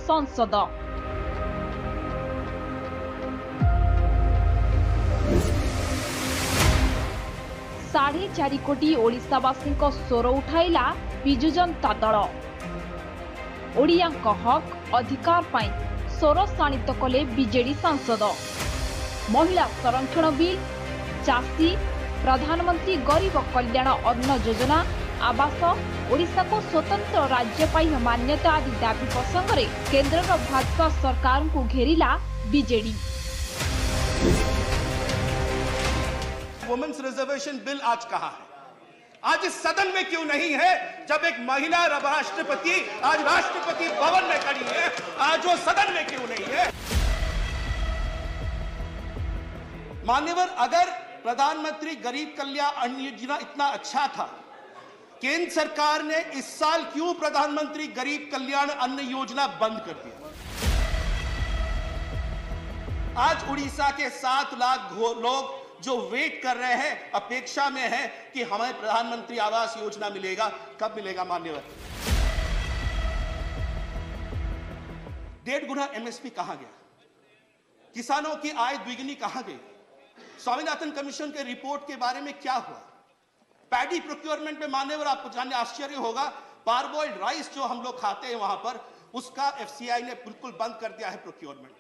संसद। 4.5 कोटी ओडिशावासी स्वर उठाइला विजु जनता दल। ओडिया हक अधिकार पाई स्वर शाणित कले बीजेडी सांसद। महिला संरक्षण बिल, चाषी, प्रधानमंत्री गरीब कल्याण अन्न योजना, आवास, ओडिशा को स्वतंत्र राज्य पाई मान्यता आदि दाबी प्रसंग में केंद्र भाजपा सरकार को घेरिला बीजेडी। वुमेन्स रिजर्वेशन बिल आज कहाँ है? आज इस सदन में क्यों नहीं है? जब एक महिला राष्ट्रपति आज राष्ट्रपति भवन में खड़ी है, आज वो सदन में क्यों नहीं है? मान्यवर, अगर प्रधानमंत्री गरीब कल्याण अन्न योजना इतना अच्छा था, केंद्र सरकार ने इस साल क्यों प्रधानमंत्री गरीब कल्याण अन्न योजना बंद कर दिया? आज उड़ीसा के 7 लाख लोग जो वेट कर रहे हैं, अपेक्षा में है कि हमें प्रधानमंत्री आवास योजना मिलेगा। कब मिलेगा मान्यवर? 1.5 गुना एमएसपी कहां गया? किसानों की आय द्विगुनी कहां गई? स्वामीनाथन कमीशन के रिपोर्ट के बारे में क्या हुआ? पैडी प्रोक्योरमेंट में मान्यवर, आपको जानने आश्चर्य होगा, पारबॉइल्ड राइस जो हम लोग खाते हैं वहां पर, उसका एफसीआई ने बिल्कुल बंद कर दिया है प्रोक्योरमेंट।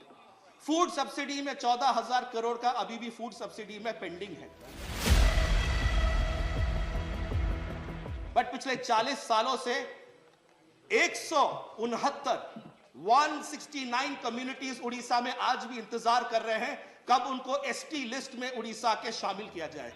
फूड सब्सिडी में 14,000 करोड़ का अभी भी फूड सब्सिडी में पेंडिंग है। बट पिछले 40 सालों से 169 कम्युनिटीज उड़ीसा में आज भी इंतजार कर रहे हैं कब उनको एसटी लिस्ट में उड़ीसा के शामिल किया जाएगा।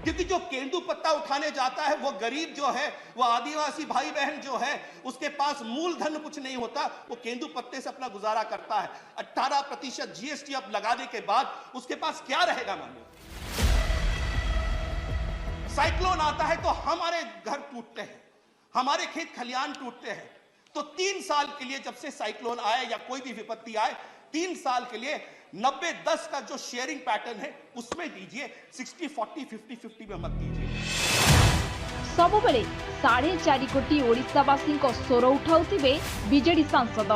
क्योंकि जो केंदू पत्ता उठाने जाता है वो गरीब जो है, वो आदिवासी भाई बहन जो है, उसके पास मूलधन कुछ नहीं होता, वो केंदू पत्ते से अपना गुजारा करता है। 18% जीएसटी अब लगाने के बाद उसके पास क्या रहेगा मानो? साइक्लोन आता है तो हमारे घर टूटते हैं, हमारे खेत खलियान टूटते हैं। तो 3 साल के लिए, जब से साइक्लोन आए या कोई भी विपत्ति आए, 3 साल के लिए 90-10 का जो शेयरिंग पैटर्न है उसमें दीजिए, 60-40, 50-50 में मत दीजिए। सब बेले 4.5 कोटी ओडिशावासी स्वर उठाउथिबे बीजेडी सांसद।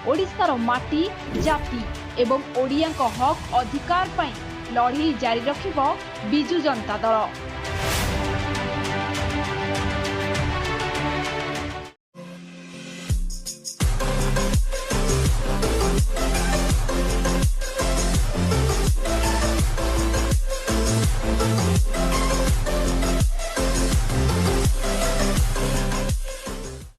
ओडिशार माटी, जाति एवं ओडिया हक अधिकार पाई लड़ाई जारी रखिबो बिजु जनता दल।